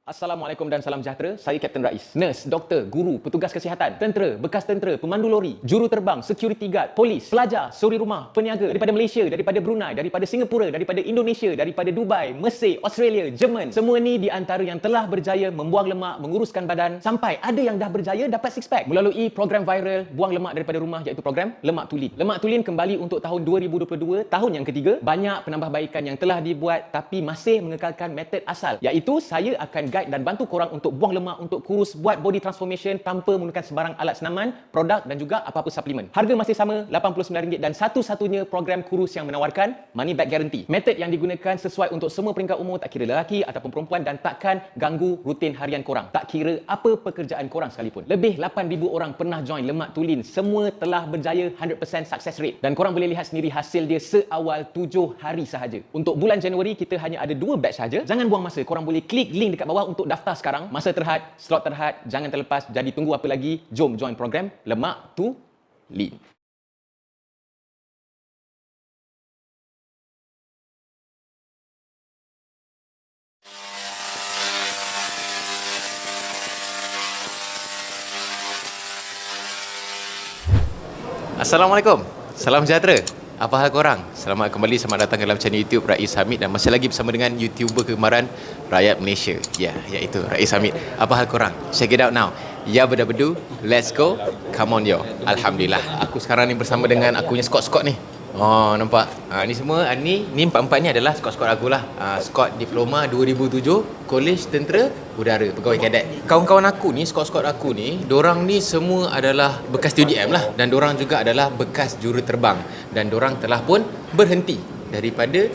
Assalamualaikum dan salam sejahtera. Saya Kapten Rais. Nurse, doktor, guru, petugas kesihatan, tentera, bekas tentera, pemandu lori, juru terbang, security guard, polis, pelajar, suri rumah, peniaga daripada Malaysia, daripada Brunei, daripada Singapura, daripada Indonesia, daripada Dubai, Mesir, Australia, Jerman. Semua ni di antara yang telah berjaya membuang lemak, menguruskan badan sampai ada yang dah berjaya dapat six pack melalui program viral buang lemak daripada rumah iaitu program Lemak Tulin. Lemak Tulin kembali untuk tahun 2022, tahun yang ketiga. Banyak penambahbaikan yang telah dibuat tapi masih mengekalkan metod asal iaitu saya akan guide dan bantu korang untuk buang lemak, untuk kurus, buat body transformation tanpa menggunakan sebarang alat senaman, produk dan juga apa-apa suplemen. Harga masih sama RM89 dan satu-satunya program kurus yang menawarkan money back guarantee. Metod yang digunakan sesuai untuk semua peringkat umur, tak kira lelaki ataupun perempuan, dan takkan ganggu rutin harian korang. Tak kira apa pekerjaan korang sekalipun. Lebih 8,000 orang pernah join Lemak Tulin. Semua telah berjaya 100% success rate. Dan korang boleh lihat sendiri hasil dia seawal 7 hari sahaja. Untuk bulan Januari kita hanya ada 2 batch sahaja. Jangan buang masa. Korang boleh klik link dekat bawah untuk daftar sekarang. Masa terhad, slot terhad, jangan terlepas. Jadi tunggu apa lagi? Jom join program Lemak Tulin. Assalamualaikum. Salam sejahtera. Apa hal korang? Selamat kembali, selamat datang ke dalam channel YouTube Rais Hamid dan masih lagi bersama dengan YouTuber kegemaran rakyat Malaysia. Ya, iaitu Rais Hamid. Apa hal korang? Check it out now. Ya berdu, let's go. Come on yo. Alhamdulillah. Aku sekarang ni bersama dengan akunya Scott ni. Oh, nampak? Ni semua, ni empat-empat ni adalah Scott aku lah. Scott Diploma 2007, Kolej Tentera Udara, Pegawai Kadet. Kawan-kawan aku ni, Scott aku ni, dorang ni semua adalah bekas TUDM lah. Dan dorang juga adalah bekas juruterbang. Dan dorang telah pun berhenti daripada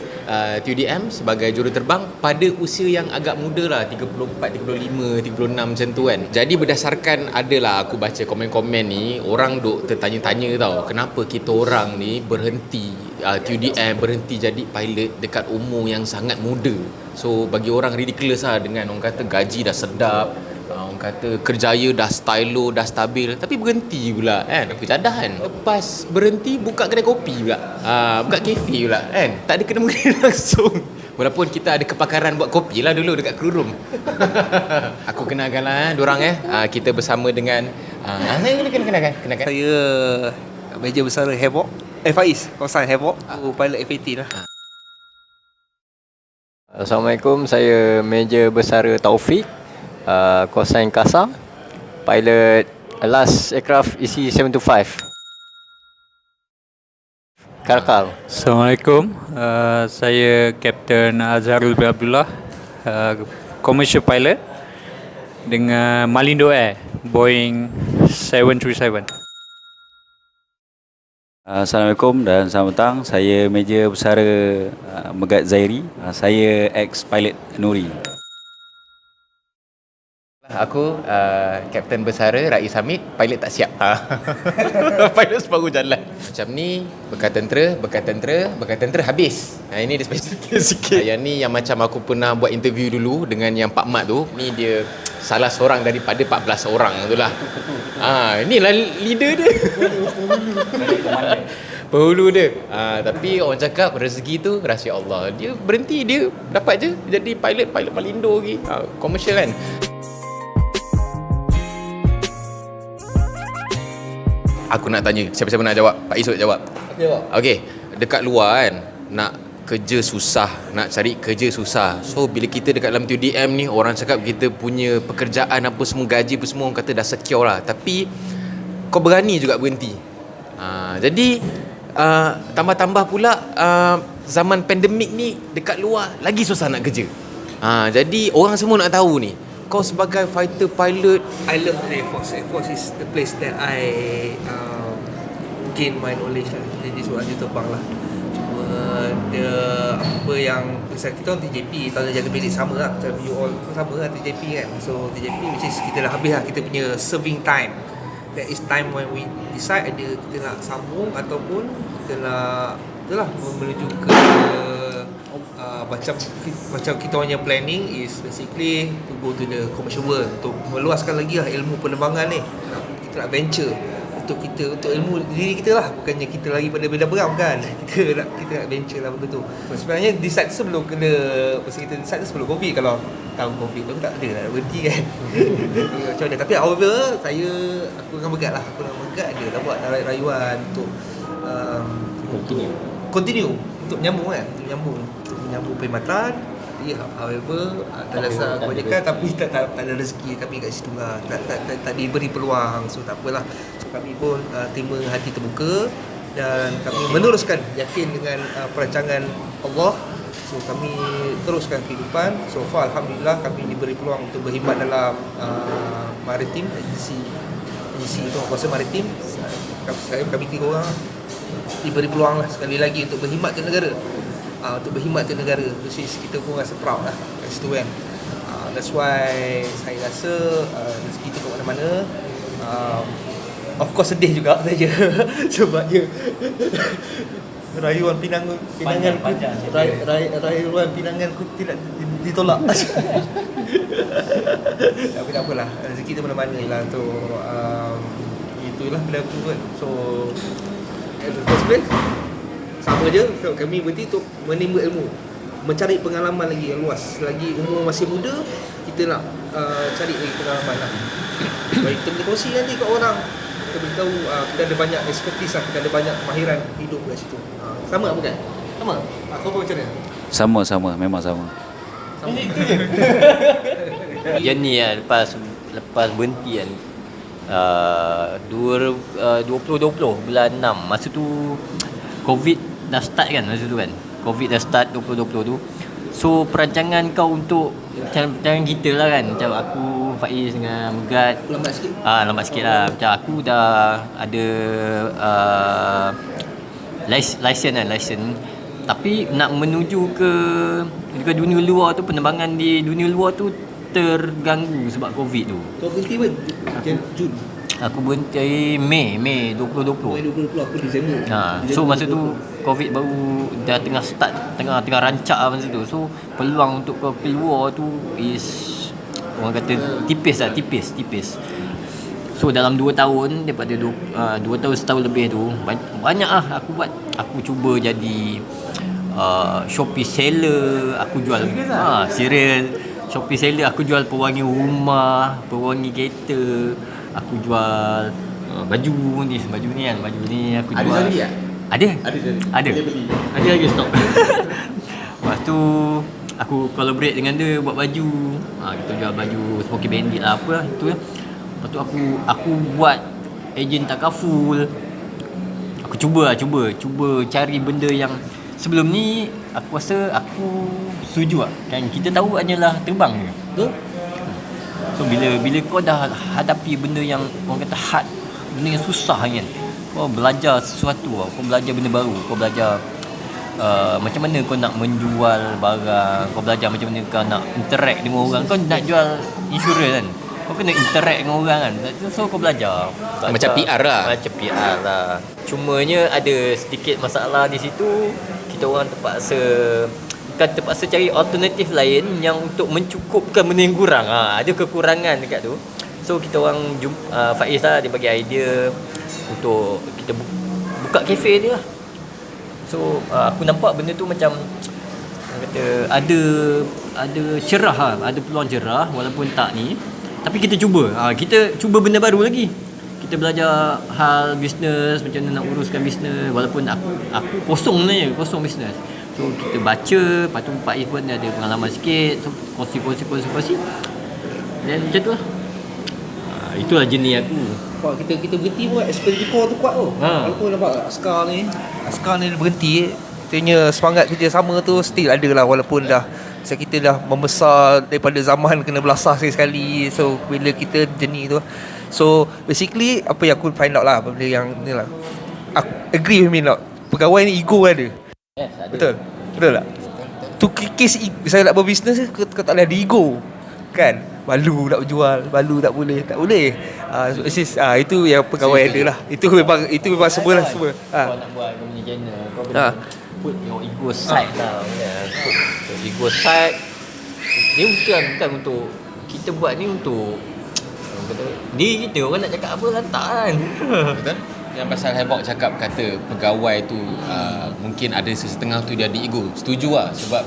TUDM sebagai juruterbang pada usia yang agak muda lah, 34, 35, 36 macam tu kan. Jadi berdasarkan adalah aku baca komen-komen ni, orang duk tertanya-tanya tau, kenapa kita orang ni berhenti TUDM, berhenti jadi pilot dekat umur yang sangat muda. So bagi orang ridiculous lah, dengan orang kata gaji dah sedap, orang kata kerjaya dah stylo, dah stabil, tapi berhenti pula kan. Apa jadah kan. Lepas berhenti buka kedai kopi pula, buka kafe pula kan. Tak ada kena-mengena langsung. Walaupun kita ada kepakaran buat kopi lah dulu dekat crew room. Aku kenalkan lah diorang kita bersama dengan saya kenalkan. Saya Meja Besar Havoc, Faiz, kawasan Havoc. Aku pilot FAT lah. Assalamualaikum, saya Meja Besar Taufik, Kosain Kasa, pilot last aircraft EC725 Karakal. Assalamualaikum, saya Kapten Azharul bin Abdullah, commercial pilot dengan Malindo Air, Boeing 737. Assalamualaikum dan selamat petang. Saya Meja Besar Megat Zairi. Saya ex-pilot Nuri. Aku Kapten Besar Rais Hamid, pilot tak siap. Pilot separuh jalan. Macam ni, bekas tentera habis. Ini dia spesifik sikit. Yang ni yang macam aku pernah buat interview dulu dengan yang Pak Mat tu. Ni dia salah seorang daripada 14 orang tu lah. Inilah leader dia. Penghulu dia. Tapi orang cakap rezeki tu rahsia Allah. Dia berhenti, dia dapat je jadi pilot Malindo lagi. Commercial kan. Aku nak tanya, siapa-siapa nak jawab? Pak Isut jawab. Okey, dekat luar kan, nak kerja susah, nak cari kerja susah. So bila kita dekat dalam TUDM ni, orang cakap kita punya pekerjaan apa semua, gaji apa semua, orang kata dah secure lah. Tapi kau berani juga berhenti. Jadi tambah-tambah pula zaman pandemik ni dekat luar lagi susah nak kerja. Jadi orang semua nak tahu ni, kau sebagai fighter pilot. I love Air Force. Air Force is the place that I gain my knowledge lah. Jadi sebab dia terbang lah. Cuma dia apa yang misal kita orang TJP, kalau jaga bilik sama lah, macam you all sama lah TJP kan. So TJP which is kita dah habis lah kita punya serving time. That is time when we decide ada kita nak sambung ataupun kita nak itulah menuju ke macam kita punya planning is basically to go to the commercial world, untuk meluaskan lagi lah ilmu penerbangan ni. Kita nak venture untuk kita, untuk ilmu diri kita lah, bukannya kita lari pada benda beram kan. Kita nak venture lah benda tu. Sebenarnya decide tu sebelum kena, masa kita decide tu sebelum Covid. Kalau tahu Covid tu tak ada lah, berhenti kan. Macam mana, tapi however aku dengan Megat lah, aku dengan Megat ada dah buat rayuan untuk continue untuk menyambung kan, untuk menyambung perkhidmatan. However, tak dasar kebanyakan, tapi tak ada rezeki kami kat situ lah, tak diberi peluang. So tak apalah, so kami pun terima hati terbuka dan kami meneruskan, yakin dengan perancangan Allah. So kami teruskan kehidupan. So far Alhamdulillah kami diberi peluang untuk berkhidmat dalam maritim, agensi kuasa maritim. Kami 3 orang diberi peluang lah sekali lagi untuk berkhidmat ke negara. Untuk berkhidmat ke negara, which is kita pun rasa proud lah kat situ kan. That's why saya rasa rezeki tu kat mana-mana. Of course sedih juga saja sebabnya rayuan pinangan rayuan pinanganku tidak ditolak. Tapi tak apalah, rezeki tu mana-mana lah tu. Itulah berlaku kan. So at the first place sama je, so, kami berhenti untuk menimba ilmu, mencari pengalaman lagi yang luas. Selagi umur masih muda, kita nak cari lagi pengalaman lah. Supaya kita boleh kongsi nanti kat orang. Kita beritahu kita ada banyak expertise lah, kita ada banyak kemahiran hidup kat situ. Sama apa kan? Sama? Kau pun macam mana? Sama, memang sama. Journey kan, lepas berhenti kan, 2020 bulan 6, masa tu Covid dah start kan, masa tu kan Covid dah start 2020 tu. So perancangan kau untuk macam kita lah kan, macam aku, Faiz dengan Megat, lambat sikit lah. Macam aku dah ada license, tapi nak menuju ke dunia luar tu, penerbangan di dunia luar tu terganggu sebab Covid tu. Kau berhenti pun? Jun? Aku berhenti Mei 2020. Aku Disember. So masa tu Covid baru dah tengah start, tengah rancak lah masa tu. So peluang untuk kau keluar tu is, orang kata tipis. So dalam 2 tahun, daripada 2 tahun setahun lebih tu, banyak lah aku buat. Aku cuba jadi Shopee seller, aku jual cereal. Shopee seller, aku jual pewangi rumah, pewangi kereta. Aku jual baju ni kan, baju ni aku jual. Ada lagi tak? Ada lagi stok. Lepas tu aku collaborate dengan dia buat baju. Kita jual baju Smoky Bandit lah, apa lah itu ya. Lepas tu aku buat ejen takaful. Aku cuba cari benda yang sebelum ni aku rasa aku setuju lah. Kan kita tahu hanyalah terbang je. Betul? So bila kau dah hadapi benda yang orang kata hard, benda yang susah kan, kau belajar sesuatu, kau belajar benda baru, kau belajar macam mana kau nak menjual barang, kau belajar macam mana kau nak interact dengan orang. Kau nak jual insurans kan, kau kena interact dengan orang kan. So kau belajar Macam PR lah. Cumanya ada sedikit masalah di situ. Kita orang terpaksa cari alternatif lain yang untuk mencukupkan benda yang kurang. Ada kekurangan dekat tu. So kita orang Faiz lah, dia bagi idea untuk kita buka kafe dia lah. So aku nampak benda tu macam kata ada cerah lah, ada peluang cerah walaupun tak ni. Tapi kita cuba benda baru lagi. Kita belajar hal bisnes, macam mana nak uruskan bisnes, walaupun aku kosong bisnes. So kita baca, lepas tu Pak Is pun ada pengalaman sikit, so kongsi. Dan macam tu lah. Itulah jenis aku. Kita berhenti pun experience tu kuat tu. Walaupun nampak askar ni berhenti, katanya semangat kerjasama tu still ada lah, walaupun dah kita dah membesar daripada zaman kena belasah sekali. So bila kita jenis tu, so basically apa yang aku find out lah, benda yang ni lah, aku agree with me lah, pegawai ni ego ada. Yes, ada. Betul tak? Tu kes saya nak berbisnes, kau tak boleh ada ego kan. Malu nak berjual, malu tak boleh. Itu yang pegawai ada lah. Itu memang semua lah semua. Kau nak buat kau punya channel, kau kena put your ego side lah. Put your ego side. Ni bukan untuk kita buat ni untuk Kata diri kita orang nak cakap apa lantak kan. Betul? Yang pasal Havoc cakap kata pegawai tu mungkin ada sesetengah tu dia ada ego. Setuju lah sebab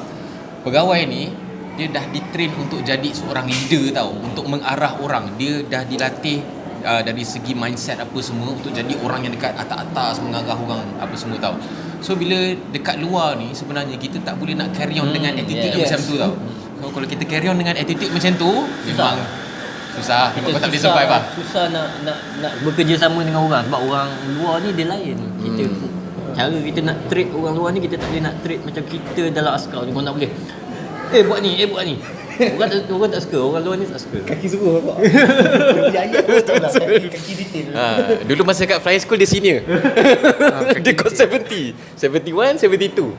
pegawai ni dia dah ditrain untuk jadi seorang leader tau, untuk mengarah orang. Dia dah dilatih dari segi mindset apa semua untuk jadi orang yang dekat atas-atas mengarah orang apa semua tau. So bila dekat luar ni sebenarnya kita tak boleh nak carry on dengan attitude macam tu tau. So kalau kita carry on dengan attitude macam tu memang susah. Kau tak boleh survive lah. Susah nak bekerjasama dengan orang sebab orang luar ni dia lain. Kita cara kita nak treat orang luar ni kita tak boleh nak treat macam kita dalam askar ni. Kau tak boleh buat ni. Orang tak suka, orang luar ni tak suka. Kaki suruh apa? Dia ayat betul lah. Kaki detail. Dulu masa kat flying school dia senior. Dia kau 70, 71, 72.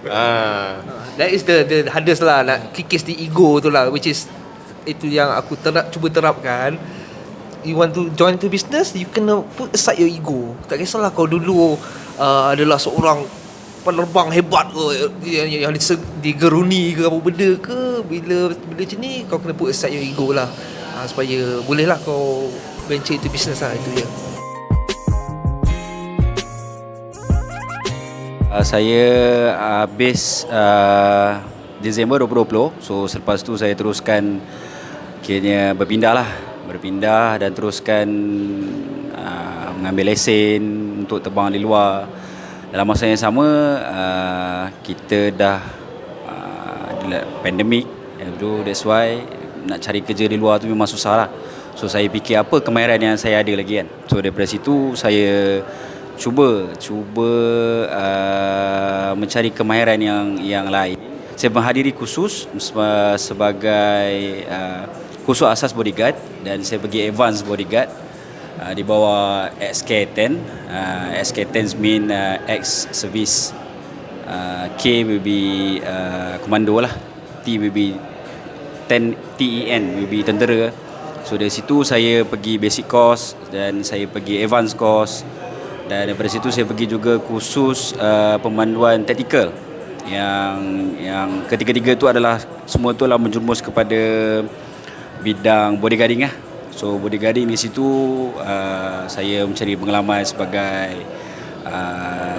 That is the hardest lah, nak kikis the ego tu lah, which is itu yang aku cuba terapkan. You want to join into business, you kena put aside your ego. Tak kisahlah kau dulu adalah seorang penerbang hebat ke yang digeruni ke apa benda ke, bila macam ni kau kena put aside your ego lah, supaya boleh lah kau venture into business lah. Itu je. Saya habis Disember 2020. So selepas tu saya teruskan kiranya berpindah dan teruskan mengambil lesen untuk terbang di luar. Dalam masa yang sama kita dah pandemik, that's why nak cari kerja di luar tu memang susah lah. So saya fikir apa kemahiran yang saya ada lagi kan. So daripada situ saya cuba mencari kemahiran yang lain. Saya menghadiri kursus sebagai kursus asas bodyguard dan saya pergi advance bodyguard di bawah XK10. XK10 mean ex-service. K will be komando lah. T will be TEN will be tentera. So dari situ saya pergi basic course dan saya pergi advance course. Dan daripada situ saya pergi juga kursus pemanduan taktikal yang ketiga-tiga tu adalah semua tu adalah menjumus kepada bidang bodyguarding lah. So bodyguarding di situ saya mencari pengalaman sebagai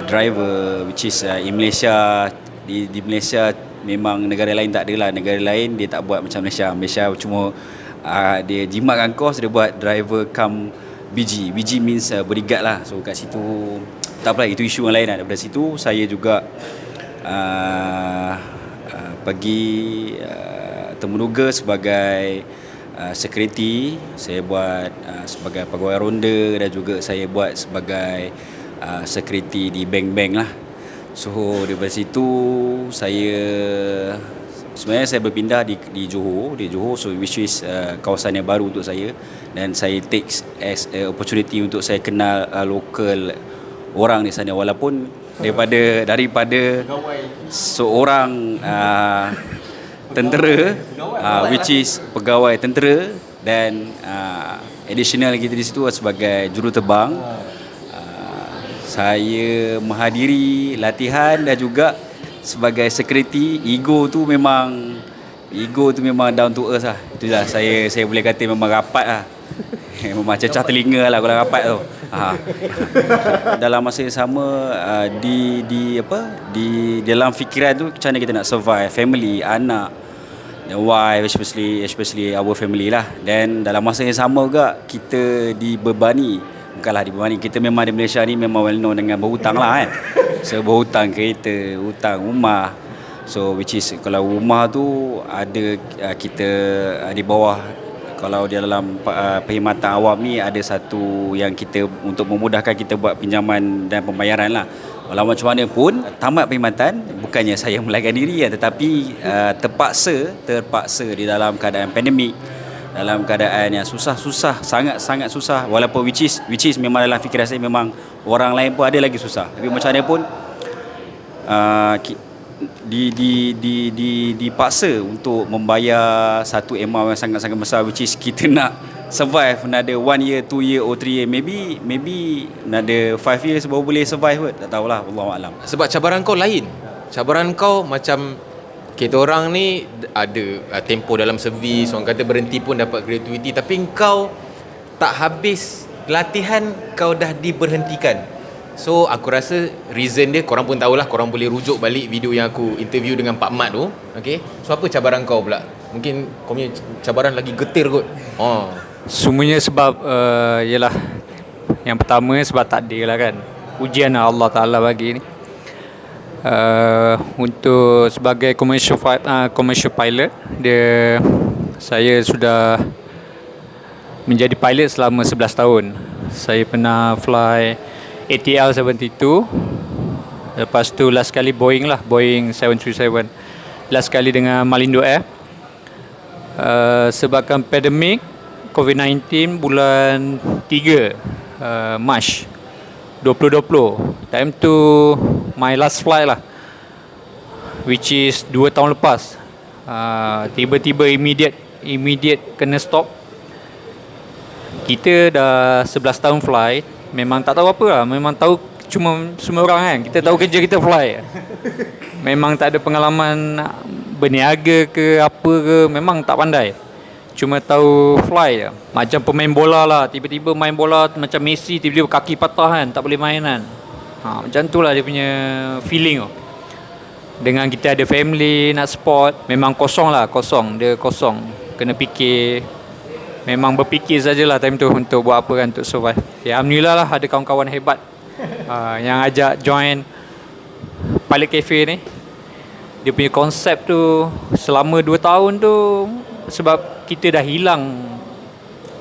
driver, which is in Malaysia. Di Malaysia memang negara lain tak ada lah. Negara lain dia tak buat macam Malaysia. Malaysia cuma dia jimatkan kos, dia buat driver come BG. BG means bodyguard lah. So kat situ tak apa, itu isu yang lain lah. Daripada situ saya juga pergi Temenuga sebagai security. Saya buat sebagai pegawai ronda dan juga saya buat sebagai security di bank-bank lah. So daripada situ sebenarnya saya berpindah di Johor, so which is kawasan yang baru untuk saya, dan saya take as a opportunity untuk saya kenal local orang di sana, walaupun daripada seorang tentera, which is pegawai tentera, dan additional kita di situ sebagai juruterbang. Saya menghadiri latihan dan juga sebagai security. Ego tu memang down to earth lah. Itulah saya boleh kata memang rapat lah. Memang cecah telinga lah kalau rapat tu. Dalam masa yang sama di dalam fikiran tu macam mana kita nak survive, family, anak, wife, especially our family lah. Dan dalam masa yang sama juga kita dibebani, kita memang di Malaysia ni memang well known dengan berhutang lah kan. So berhutang kereta, hutang rumah. So which is kalau rumah tu ada kita di bawah, kalau di dalam perkhidmatan awam ni ada satu yang kita untuk memudahkan kita buat pinjaman dan pembayaran lah. Walau macam mana pun tamat perkhidmatan, bukannya saya melarikan diri ya, tetapi terpaksa di dalam keadaan pandemik, dalam keadaan yang susah, sangat susah, walaupun which is memang dalam fikiran saya memang orang lain pun ada lagi susah, tapi macam mana pun dipaksa untuk membayar satu amount yang sangat-sangat besar, which is kita nak survive another 1 year, 2 year or 3 year, maybe another 5 years baru boleh survive kot, tak tahulah, wallahualam. Sebab cabaran kau lain. Cabaran kau macam kita orang ni ada tempoh dalam servis, orang kata berhenti pun dapat gratuity, tapi kau tak habis latihan kau dah diberhentikan. So aku rasa reason dia korang pun tahulah, korang boleh rujuk balik video yang aku interview dengan Pak Mat tu. Okay, so apa cabaran kau pula? Mungkin kau punya cabaran lagi getir kot. Semuanya sebab ialah yang pertama sebab takdir lah kan. Ujian Allah Ta'ala bagi ni. Untuk sebagai commercial pilot, saya sudah menjadi pilot selama 11 tahun. Saya pernah fly ATL 72. Lepas tu last kali Boeing 737. Last kali dengan Malindo Air. Sebabkan pandemik COVID-19 bulan 3 Mac 2020. Time tu my last flight lah, which is 2 tahun lepas. Tiba-tiba immediate kena stop. Kita dah 11 tahun fly, memang tak tahu apa lah. Memang tahu cuma semua orang kan, kita tahu kerja kita fly. Memang tak ada pengalaman berniaga ke apa ke, memang tak pandai. Cuma tahu fly je. Macam pemain bola lah, tiba-tiba main bola macam Messi, tiba-tiba kaki patah kan, tak boleh main kan. Macam tu lah dia punya feeling tu. Dengan kita ada family nak support, memang kosong. Dia kosong. Kena fikir. Memang berfikir sajalah time tu untuk buat apa kan, untuk survive. Alhamdulillah lah ada kawan-kawan hebat yang ajak join Pilot Cafe ni. Dia punya konsep tu selama 2 tahun tu, sebab kita dah hilang,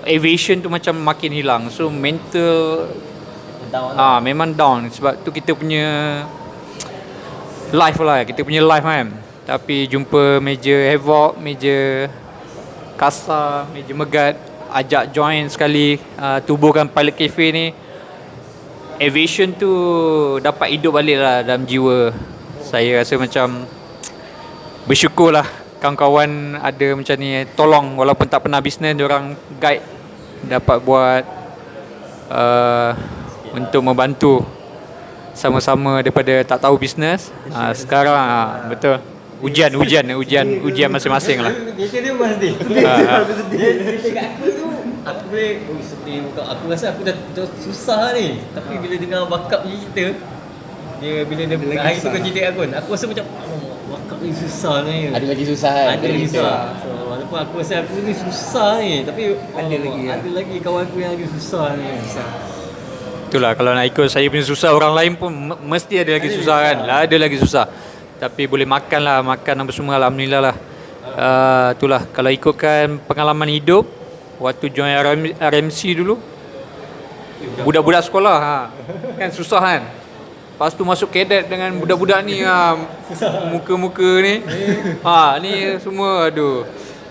aviation tu macam makin hilang. So mental memang down. Sebab tu kita punya life lah, kita punya life kan. Tapi jumpa meja Havoc, meja Kasa, meja Megat, ajak join sekali, tubuhkan Pilot Cafe ni. Aviation tu dapat hidup balik lah dalam jiwa. Saya rasa macam bersyukur lah kawan-kawan ada macam ni, tolong walaupun tak pernah bisnes, diorang guide, dapat buat untuk membantu sama-sama daripada tak tahu bisnes. Sekarang betul ujian masing-masing lah. Dia mesti. Dia cerita kat aku tu, aku boleh sedih muka. Aku rasa aku dah susah ni. Tapi bila dengar bakap cerita, dia bila dia hari tu kau cerita kat aku rasa macam bakap ni susah ni. Ada lagi susah kan? Ada lagi susah. So walaupun aku rasa aku ni susah ni, tapi ada lagi kawan aku yang lagi susah ni. Itulah, kalau nak ikut saya punya susah, orang lain pun mesti ada lagi susah kan. Ada lagi susah. Tapi boleh makan apa semua, alhamdulillah lah. Itulah, kalau ikutkan pengalaman hidup waktu join RMC dulu, budak-budak sekolah kan susah kan. Lepas tu masuk cadet dengan budak-budak ni, muka-muka ni, ni semua aduh,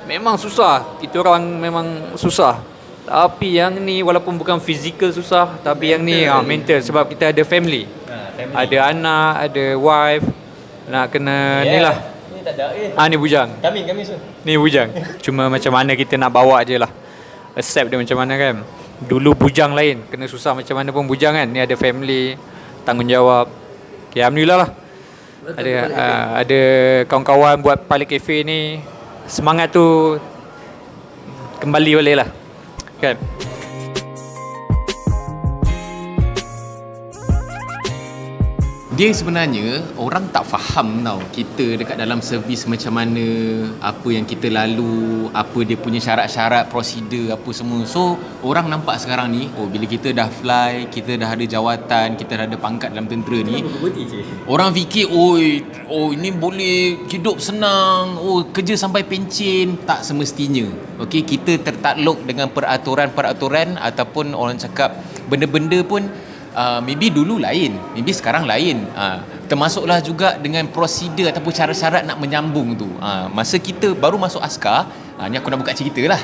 memang susah. Kita orang memang susah. Tapi yang ni walaupun bukan fizikal susah, tapi yang ni mental, sebab kita ada family. Ada anak, ada wife, nak kena ni lah. Ni tak ada. Ni bujang. Kami so. Ni bujang. Cuma macam mana kita nak bawa je lah. Accept dia macam mana kan. Dulu bujang lain, kena susah macam mana pun bujang kan. Ni ada family, tanggungjawab. Okay, alhamdulillah lah. Ada kawan-kawan buat Pilot Cafe ni, semangat tu kembali balik lah kan. Dia sebenarnya orang tak faham tau kita dekat dalam servis macam mana, apa yang kita lalu, apa dia punya syarat-syarat, prosedur apa semua. So orang nampak sekarang ni, bila kita dah fly, kita dah ada jawatan, kita dah ada pangkat dalam tentera ni, orang fikir ini boleh hidup senang, kerja sampai pencen. Tak semestinya. Okey, kita tertakluk dengan peraturan-peraturan ataupun orang cakap benda-benda pun maybe dulu lain, maybe sekarang lain. Termasuklah juga dengan prosedur ataupun cara-cara nak menyambung tu. Masa kita baru masuk askar, ni aku nak buka cerita lah.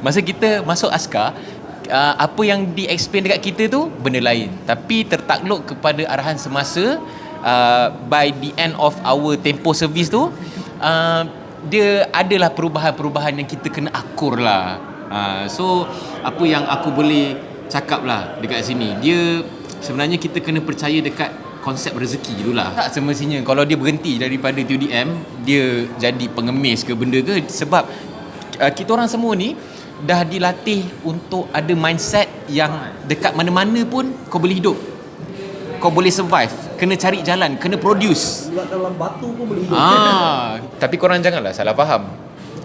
Masa kita masuk askar, apa yang di-explain dekat kita tu benda lain, tapi tertakluk kepada arahan semasa. By the end of our tempoh service tu, dia adalah perubahan-perubahan yang kita kena akur lah. So apa yang aku boleh cakap lah dekat sini, dia sebenarnya kita kena percaya dekat konsep rezeki dululah. Tak semestinya kalau dia berhenti daripada TUDM dia jadi pengemis ke benda ke, sebab kita orang semua ni dah dilatih untuk ada mindset yang dekat mana-mana pun kau boleh hidup. Kau boleh survive. Kena cari jalan, kena produce. Buat dalam batu pun boleh hidup. Tapi korang janganlah salah faham.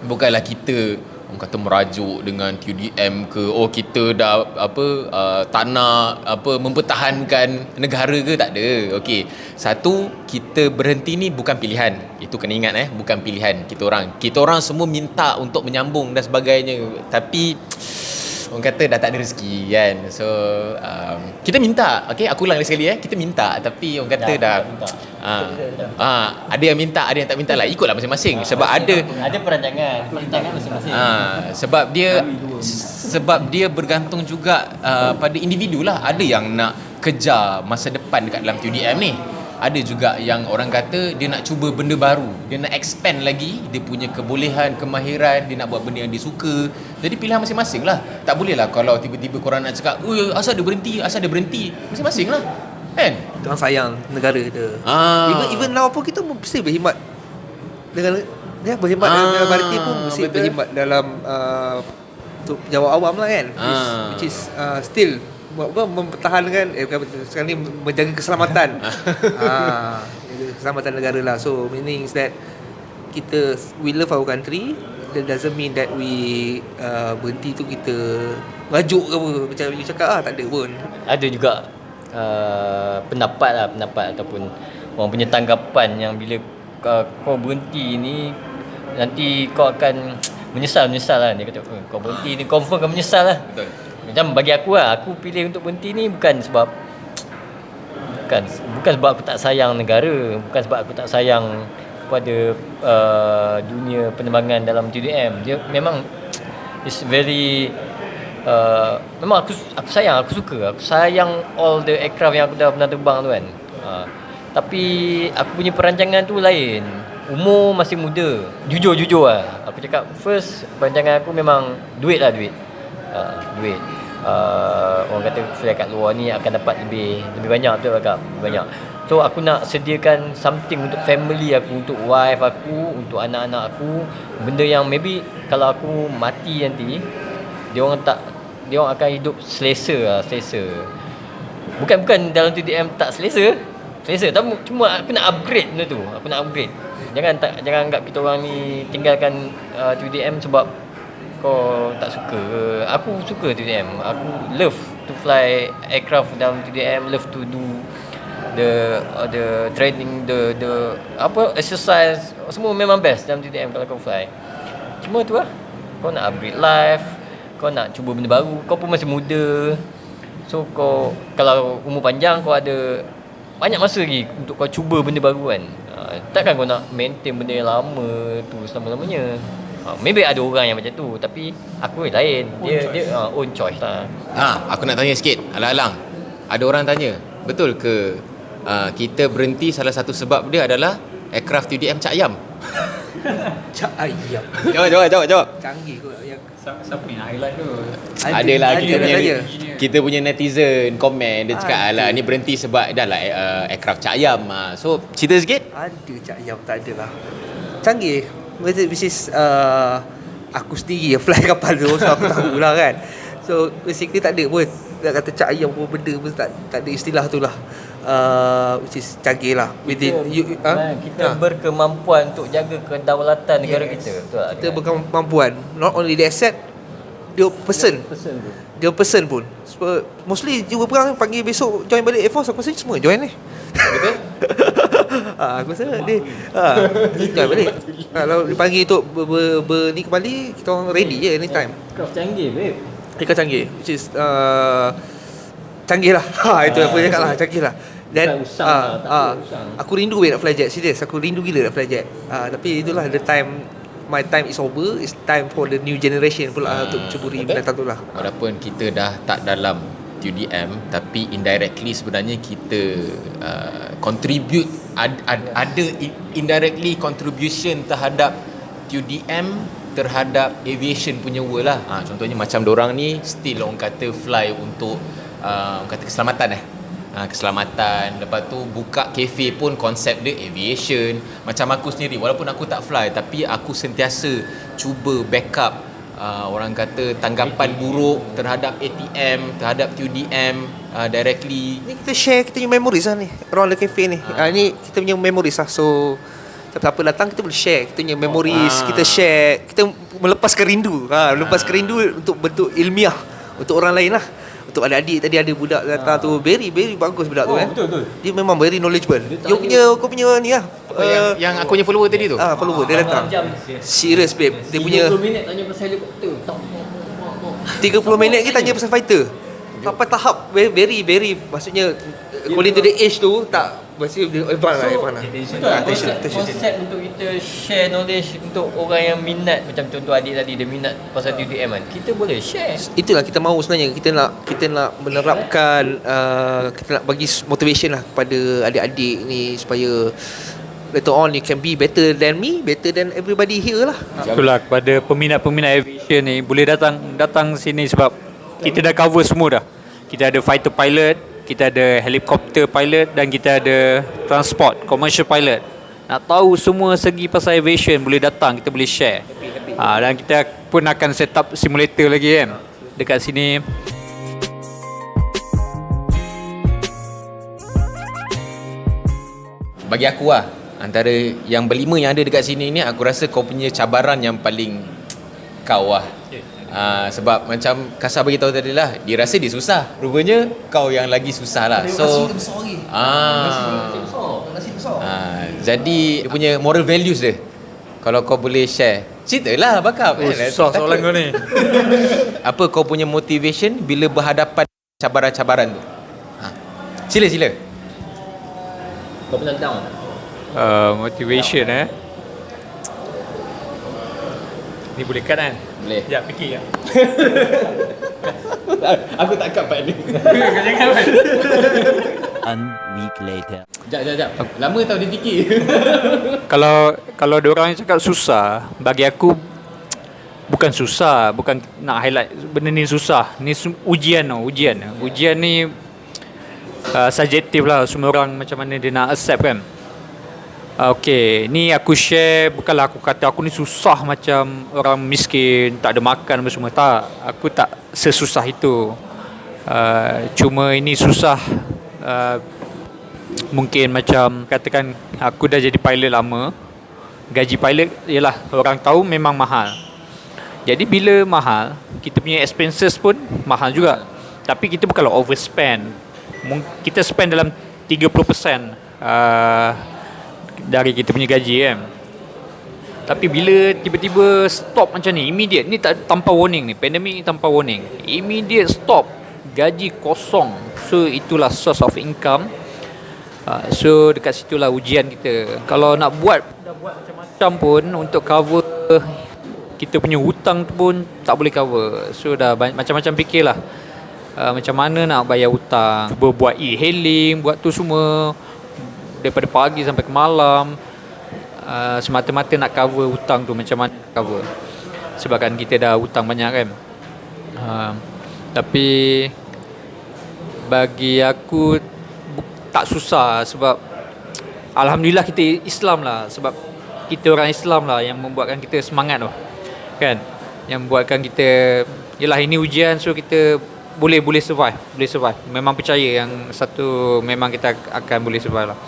Bukanlah kita orang kata merajuk dengan TUDM ke, oh kita dah tak nak mempertahankan negara ke, tak ada. Okey. Satu, kita berhenti ni bukan pilihan. Itu kena ingat bukan pilihan kita orang. Kita orang semua minta untuk menyambung dan sebagainya. Tapi orang kata dah tak ada rezeki kan. So kita minta. Okey, aku ulang lagi sekali kita minta, tapi orang kata dah ada yang minta, ada yang tak minta lah. Ikutlah masing-masing sebab ada perancangan masing-masing. Sebab dia bergantung juga pada individu lah. Ada yang nak kejar masa depan dekat dalam TUDM ni. Ada juga yang orang kata dia nak cuba benda baru, dia nak expand lagi dia punya kebolehan, kemahiran, dia nak buat benda yang dia suka. Jadi pilihan masing-masing lah. Tak boleh lah kalau tiba-tiba korang nak cakap asal dia berhenti. Masing-masing lah kan. Kita orang sayang negara kita. Even now pun kita mesti berkhidmat dengan berkhidmat dalam parti pun mesti betul. berkhidmat dalam untuk jawab awam lah kan. Which is still mempertahankan sekarang ni menjaga keselamatan keselamatan negara lah. So meaning that we love our country. That doesn't mean that we berhenti tu kita rajuk ke apa macam you cakap tak ada pun. Ada juga pendapat ataupun orang punya tanggapan yang bila kau berhenti ni nanti kau akan menyesal lah. Dia kata kau berhenti ni confirm kau menyesal lah. Betul. Macam bagi aku pilih untuk berhenti ni bukan sebab aku tak sayang negara, bukan sebab aku tak sayang kepada dunia penerbangan dalam TUDM. Dia memang it's very memang aku sayang, aku sayang all the aircraft yang aku dah pernah terbang tu kan. Tapi aku punya perancangan tu lain. Umur masih muda. Jujur lah. Aku cakap first perancangan aku memang duit. Duit. Orang kata fly kat luar ni akan dapat lebih banyak, betul tak? Banyak. So aku nak sediakan something untuk family aku, untuk wife aku, untuk anak-anak aku, benda yang maybe kalau aku mati nanti dia orang akan hidup selesa. Bukan dalam TDM tak selesa, tapi cuma aku nak upgrade benda tu. Jangan anggap kita orang ni tinggalkan TDM sebab kau tak suka. Aku suka TDM. Aku love to fly aircraft dalam TDM, love to do the training, the exercise, semua memang best dalam TDM kalau kau fly. Cuma tu lah, kau nak upgrade life, kau nak cuba benda baru, kau pun masih muda. So kau kalau umur panjang, kau ada banyak masa lagi untuk kau cuba benda baru kan. Takkan kau nak maintain benda yang lama tu selama-lamanya. Maybe ada orang yang macam tu, tapi aku lain. Dia own choice lah. Aku nak tanya sikit, alang-alang. Ada orang tanya, betul ke kita berhenti salah satu sebab dia adalah aircraft TUDM Cak Ayam? Cak Ayam. Jawab. Canggih kot yang Siapa yang highlight tu? Adalah ada. kita punya netizen komen, dia cakap alah ni berhenti sebab dah lah aircraft Cak Ayam. So cerita sikit. Ada Cak Ayam, tak adalah. Canggih. Which is aku sendiri yang fly kapal tu, so aku tahulah kan. So basically tak ada pun nak kata Cak Ayam pun benda pun tak ada istilah tu lah. Which is canggih lah. Kita berkemampuan untuk jaga kedaulatan negara kita. Betul tak? Kita berkemampuan. Not only the asset, dia person pun. Mostly juga perang panggil besok join balik Air Force, aku rasa semua join ni. Betul? Aku rasa dia join balik. Kalau dipanggil untuk ni kembali, kita orang ready je anytime. Kau canggih babe. Mereka canggih, which is canggih lah. Itu aku cakap lah, canggih lah. Dan aku rindu nak fly jet, serius. Aku rindu gila nak fly jet. Tapi itulah my time is over. It's time for the new generation pula untuk mencuburi benda tu lah. Walaupun kita dah tak dalam TUDM, tapi indirectly sebenarnya kita contribute, ada indirectly contribution terhadap TUDM, terhadap aviation punya world lah. Contohnya macam dorang ni still orang kata fly untuk orang kata keselamatan. Lepas tu buka cafe pun konsep dia aviation. Macam aku sendiri, walaupun aku tak fly, tapi aku sentiasa cuba backup orang kata tanggapan buruk terhadap ATM, terhadap QDM directly. Ni kita share kita punya memories lah ni, around the cafe ni. Ni kita punya memories lah. So siapa datang kita boleh share kita punya memories, kita share, kita melepaskan rindu. Melepaskan rindu untuk bentuk ilmiah untuk orang lain lah. Untuk adik-adik tadi ada budak datang tu, very bagus budak tu Betul. Dia memang very knowledgeable. Kau punya ni lah. Yang aku punya follower tadi tu. Follower dia datang. Serious babe. Dia punya 30 minit tanya pasal helikopter. 30 minit kita tanya pasal fighter. Sampai tahap very maksudnya according to the age tu tak masih advance lah. Konsep untuk kita share knowledge untuk orang yang minat, macam contoh adik tadi dia minat pasal TDM kan, kita boleh share. Itulah kita mahu sebenarnya, kita nak menerapkan kita nak bagi motivation lah kepada adik-adik ni supaya later on you can be better than me, better than everybody here lah. Itulah kepada peminat-peminat aviation ni boleh datang sini sebab kita dah cover semua dah. Kita ada fighter pilot, kita ada helikopter pilot dan kita ada transport, commercial pilot. Nak tahu semua segi pasal aviation boleh datang, kita boleh share. Dan kita pun akan set up simulator lagi kan dekat sini. Bagi aku lah, antara yang berlima yang ada dekat sini ni, aku rasa kau punya cabaran yang paling kau lah. Sebab macam Kasar bagi tahu tadi lah, dia rasa dia susah, rupanya kau yang lagi susah lah. So jadi dia punya moral values dia, kalau kau boleh share, ceritalah bakap. Susah soalan kau ni. Apa kau punya motivation bila berhadapan cabaran-cabaran tu? Sila Kau pernah down? Motivation ni boleh cut kan? Boleh. Sekejap fikir ya. Aku tak cut part ni. Kau jangan kan? 1 week later. Sekejap. Lama tau dia fikir. Kalau diorang cakap susah, bagi aku bukan susah, bukan nak highlight benda ni susah. Ni ujian tau, ujian. Ujian ni subjektif lah, semua orang macam mana dia nak accept kan. Okay, ni aku share, bukanlah aku kata aku ni susah macam orang miskin, tak ada makan apa semua. Tak, aku tak sesusah itu. Cuma ini susah, mungkin macam katakan aku dah jadi pilot lama. Gaji pilot ialah orang tahu memang mahal. Jadi bila mahal, kita punya expenses pun mahal juga. Tapi kita bukanlah overspend. Kita spend dalam 30% dari kita punya gaji kan. Tapi bila tiba-tiba stop macam ni, immediate, ni tak tanpa warning ni, pandemik ni tanpa warning, immediate stop, gaji kosong. So itulah source of income. So dekat situlah ujian kita. Kalau nak buat macam-macam pun untuk cover kita punya hutang tu pun tak boleh cover. So dah macam-macam fikirlah, macam mana nak bayar hutang, cuba buat e-hailing, buat tu semua daripada pagi sampai ke malam, semata-mata nak cover hutang tu. Macam mana cover, sebabkan kita dah hutang banyak kan. Tapi bagi aku tak susah, sebab alhamdulillah kita Islam lah. Sebab kita orang Islam lah yang membuatkan kita semangat tu kan, yang membuatkan kita, yelah ini ujian, so kita boleh survive. Memang percaya yang satu, memang kita akan boleh survive lah.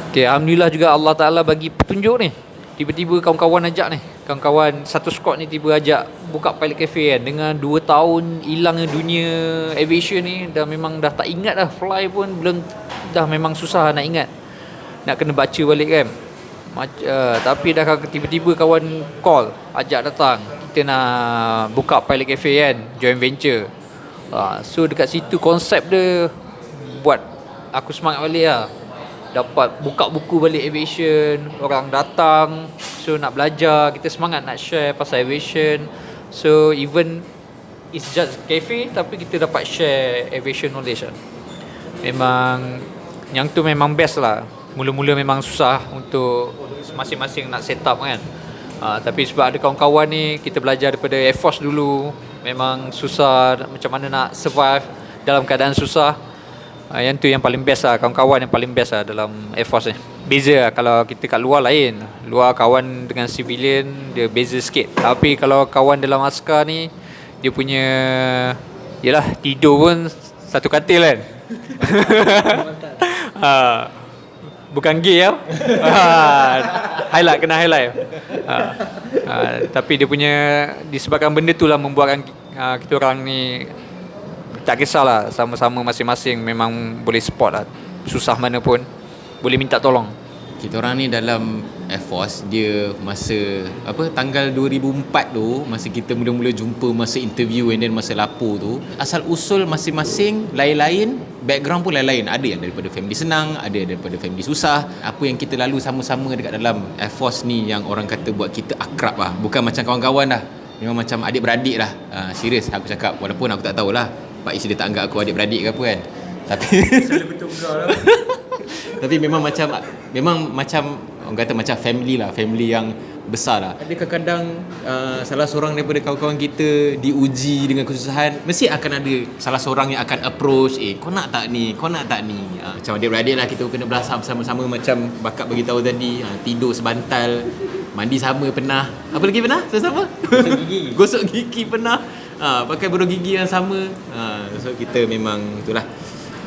Okay, alhamdulillah juga Allah Ta'ala bagi petunjuk ni. Tiba-tiba kawan-kawan ajak ni, kawan-kawan satu squad ni tiba ajak buka pilot cafe kan. Dengan 2 tahun hilangnya dunia aviation ni, dah memang dah tak ingat dah, fly pun belum, dah memang susah nak ingat, nak kena baca balik kan. Tapi dah tiba-tiba kawan call, ajak datang, kita nak buka pilot cafe kan, joint venture. So dekat situ konsep dia buat aku semangat balik lah. Dapat buka buku balik aviation, orang datang, so nak belajar, kita semangat nak share pasal aviation. So even it's just cafe, tapi kita dapat share aviation knowledge lah. Memang yang tu memang best lah. Mula-mula memang susah untuk masing-masing nak set up kan. Tapi sebab ada kawan-kawan ni, kita belajar daripada Air Force dulu. Memang susah macam mana nak survive dalam keadaan susah. Yang tu yang paling best lah, kawan-kawan yang paling best lah dalam Air Force ni. beza lah. Kalau kita kat luar lain, luar kawan dengan civilian dia beza sikit. Tapi kalau kawan dalam askar ni, dia punya yalah, tidur pun satu katil kan. Bukan gay ya. Highlight, kena highlight. Tapi dia punya, disebabkan benda tu lah membuatkan kita orang ni tak kisahlah, sama-sama masing-masing memang boleh support lah. Susah mana pun boleh minta tolong. Kita orang ni dalam Air Force, dia masa tanggal 2004 tu, masa kita mula-mula jumpa, masa interview and then masa lapor tu, asal usul masing-masing lain-lain, background pun lain-lain. Ada yang daripada family senang, ada daripada family susah. Apa yang kita lalu sama-sama dekat dalam Air Force ni yang orang kata buat kita akrab lah. Bukan macam kawan-kawan lah, memang macam adik-beradik lah. Serius aku cakap, walaupun aku tak tahulah Pak Is dia tak anggap aku adik-beradik ke apa kan. Tapi betul lah. Tapi memang macam orang kata macam family lah, family yang besar lah. Ada kadang-kadang salah seorang daripada kawan-kawan kita diuji dengan kesusahan, mesti akan ada salah seorang yang akan approach, kau nak tak ni, macam adik-beradik lah, kita kena belasah bersama-sama. Macam Bakak bagi tahu tadi, tidur sebantal, mandi sama pernah, apa lagi pernah sama-sama? Gosok gigi pernah, pakai beruk gigi yang sama. So kita memang itulah,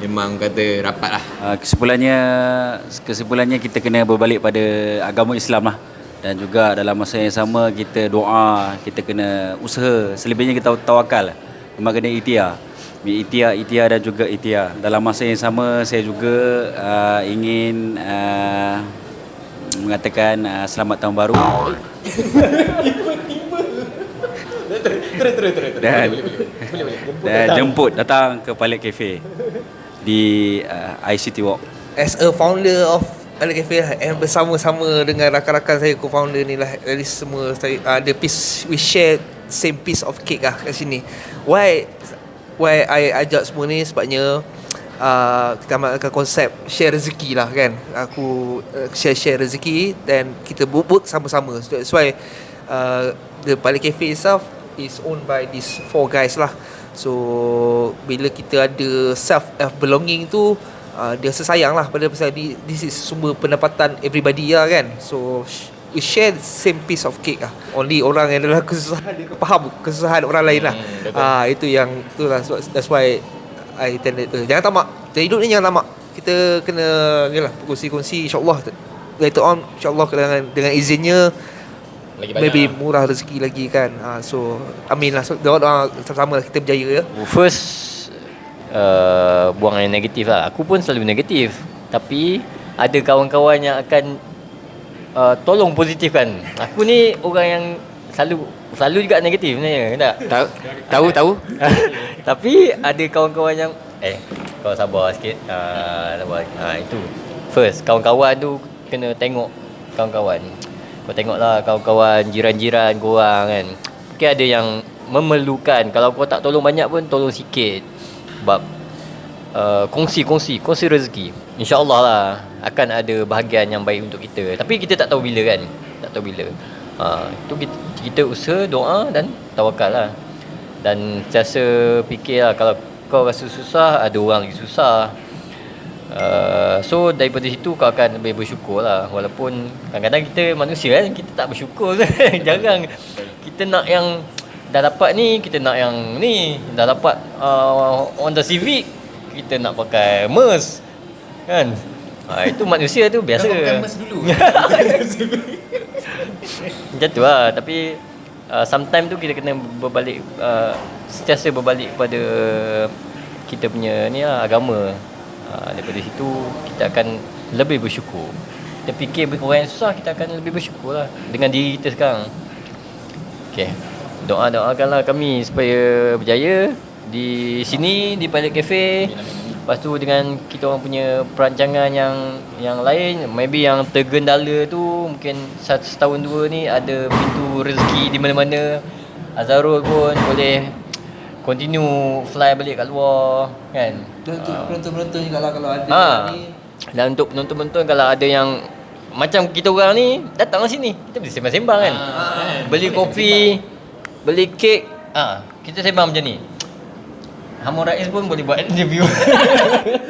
memang kata rapat lah. Kesimpulannya kita kena berbalik pada agama Islam lah. Dan juga dalam masa yang sama kita doa, kita kena usaha. Selebihnya kita tawakal. Memang kena ikhtiar. Ikhtiar dan juga ikhtiar. Dalam masa yang sama saya juga ingin mengatakan selamat tahun baru. Dan jemput datang ke Pilot Cafe di ICT Walk. As a founder of Pilot Cafe and bersama-sama dengan rakan-rakan saya, co-founder ni lah, at least semua saya, ada piece, we share same piece of cake lah kat sini. Why I ajak semua ni sebabnya kita amalkan konsep share rezeki lah kan. Aku share rezeki dan kita work sama-sama. So that's why the Pilot Cafe itself is owned by these 4 guys lah. So bila kita ada self belonging tu, dia sesayang lah pada pasal this is semua pendapatan everybody lah kan. So we share the same piece of cake lah. Only orang yang adalah kesusahan, dia faham kesusahan orang lain lah. Itu yang itulah. So that's why I tended to jangan tamak. Dalam hidup ni jangan tamak. Kita kena yalah berkongsi-kongsi, insya-Allah later on, insya-Allah dengan izinnya maybe murah rezeki lagi kan. So amin lah. So doa sama-sama lah kita berjaya ya. First buang yang negatif lah. Aku pun selalu negatif, tapi ada kawan-kawan yang akan tolong positifkan. Aku ni orang yang selalu juga negatif sebenarnya, tak? Tahu. Tapi ada kawan-kawan yang kau sabar sikit. Itu first, kawan-kawan tu kena tengok kawan-kawan. Kau tengoklah kawan-kawan jiran-jiran korang kan. Mungkin ada yang memerlukan. Kalau kau tak tolong banyak pun, tolong sikit. Sebab kongsi rezeki. InsyaAllah lah akan ada bahagian yang baik untuk kita. Tapi kita tak tahu bila kan. Itu kita usaha, doa dan tawakal lah. Dan sentiasa fikirlah, kalau kau rasa susah, ada orang lagi susah. So daripada situ kau akan lebih bersyukur lah. Walaupun kadang-kadang kita manusia kan, kita tak bersyukur. Jarang kita nak yang dah dapat ni, kita nak yang ni. Dah dapat Honda Civic, kita nak pakai Merc kan. Itu manusia tu biasa. Dah pakai Merc dulu. Macam tu lah. Tapi sometimes tu kita kena berbalik, sentiasa berbalik pada kita punya ni lah, agama. Daripada situ kita akan lebih bersyukur. Kita fikir orang yang susah, kita akan lebih bersyukur lah dengan diri kita sekarang. Okay, doakanlah kami supaya berjaya di sini, di Pilot Cafe. Lepas tu dengan kita orang punya perancangan yang lain, maybe yang tergendala tu mungkin setahun 2 ni ada pintu rezeki di mana-mana. Azharul pun boleh continue fly balik kat luar kan. Penonton-penonton juga lah kalau ada ni. Dan untuk penonton-penonton, kalau ada yang macam kita orang ni, datang sini, kita boleh sembang-sembang kan. Beli kopi, beli kek, kita sembang macam ni. Hamur Rais pun boleh buat interview.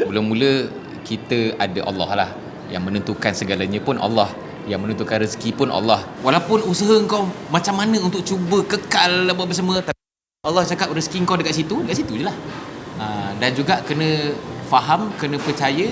Mula-mula kita ada Allah lah. Yang menentukan segalanya pun Allah. Yang menentukan rezeki pun Allah. Walaupun usaha kau macam mana untuk cuba kekal apa semua, Allah cakap rezeki kau dekat situ je lah. Dan juga kena faham, kena percaya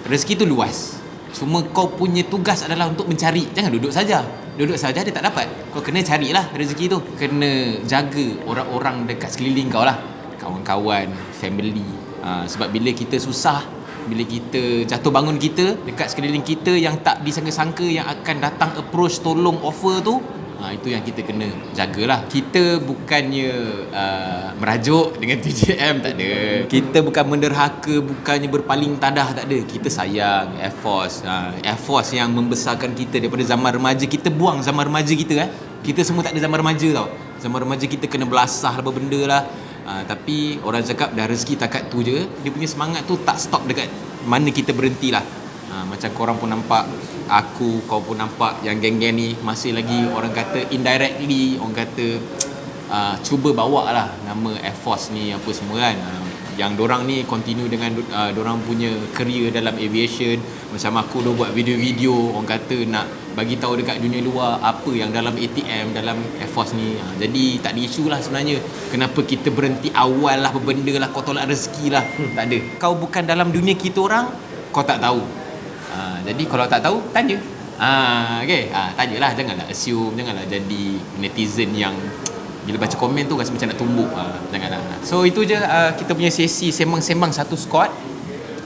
rezeki tu luas. Cuma kau punya tugas adalah untuk mencari. Jangan duduk saja dia tak dapat. Kau kena carilah rezeki tu. Kena jaga orang-orang dekat sekeliling kau lah, kawan-kawan, family. Sebab bila kita susah, bila kita jatuh bangun, kita dekat sekeliling kita yang tak disangka-sangka yang akan datang approach, tolong, offer tu, itu yang kita kena jagalah. Kita bukannya merajuk dengan TJM, tak ada. Kita bukan menderhaka, bukannya berpaling tadah, tak ada. Kita sayang Air Force. Air Force yang membesarkan kita daripada zaman remaja. Kita buang zaman remaja kita. Kita semua tak ada zaman remaja tau. Zaman remaja kita kena belasah apa benda lah. Tapi orang cakap dah rezeki takat tu je. Dia punya semangat tu tak stop dekat mana kita berhenti lah. Macam korang pun nampak, kau pun nampak yang geng-geng ni masih lagi, orang kata indirectly, orang kata cuba bawa lah nama Air Force ni apa semua kan. Yang dorang ni continue dengan dorang punya career dalam aviation. Macam aku dah buat video-video, orang kata nak bagi tahu dekat dunia luar apa yang dalam ATM, dalam Air Force ni. Jadi tak ada isu lah sebenarnya. Kenapa kita berhenti awal lah, apa benda lah, kau tolak rezeki lah. Tak ada. Kau bukan dalam dunia kita orang, kau tak tahu. Jadi kalau tak tahu, tanya. Okay. Tanyalah, janganlah assume, janganlah jadi netizen yang bila baca komen tu rasa macam nak tumbuk. Janganlah. So itu je kita punya sesi sembang-sembang satu squad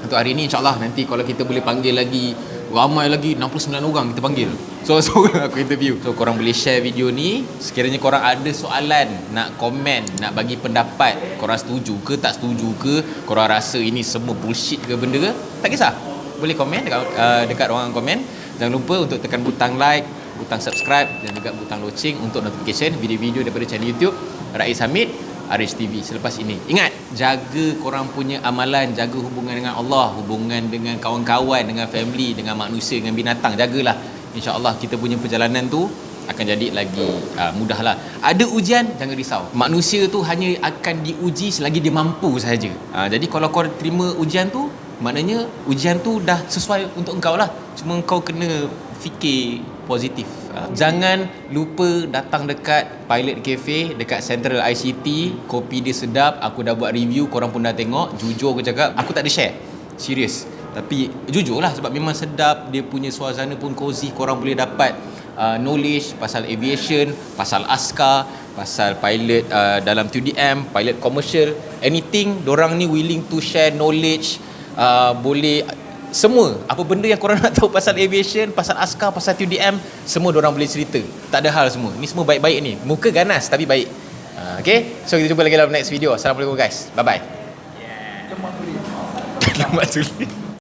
untuk hari ni. InsyaAllah nanti kalau kita boleh panggil lagi ramai lagi, 69 orang kita panggil. So aku interview. So korang boleh share video ni. Sekiranya korang ada soalan, nak komen, nak bagi pendapat, korang setuju ke tak setuju ke, korang rasa ini semua bullshit ke benda ke, tak kisah, boleh komen dekat ruangan komen. Jangan lupa untuk tekan butang like, butang subscribe dan juga butang loceng untuk notification video-video daripada channel YouTube Rais Hamid RHTV selepas ini. Ingat, jaga korang punya amalan, jaga hubungan dengan Allah, hubungan dengan kawan-kawan, dengan family, dengan manusia, dengan binatang, jagalah. InsyaAllah kita punya perjalanan tu akan jadi lagi mudahlah. Ada ujian, jangan risau. Manusia tu hanya akan diuji selagi dia mampu sahaja. Jadi kalau kau terima ujian tu, maknanya ujian tu dah sesuai untuk engkau lah. Cuma engkau kena fikir positif. Jangan lupa datang dekat Pilot Cafe dekat Central ICT. Kopi dia sedap. Aku dah buat review, korang pun dah tengok. Jujur aku cakap, aku tak ada share, serius. Tapi jujur lah, sebab memang sedap. Dia punya suasana pun cozy. Korang boleh dapat knowledge pasal aviation, pasal askar, pasal pilot dalam 2DM, pilot commercial, anything. Dorang ni willing to share knowledge. Boleh semua apa benda yang korang nak tahu pasal aviation, pasal askar, pasal 2DM, semua dorang boleh cerita. Tak ada hal semua. Ni semua baik-baik ni. Muka ganas tapi baik. Okay, so kita jumpa lagi dalam next video. Assalamualaikum guys. Bye bye. Lemak tulis.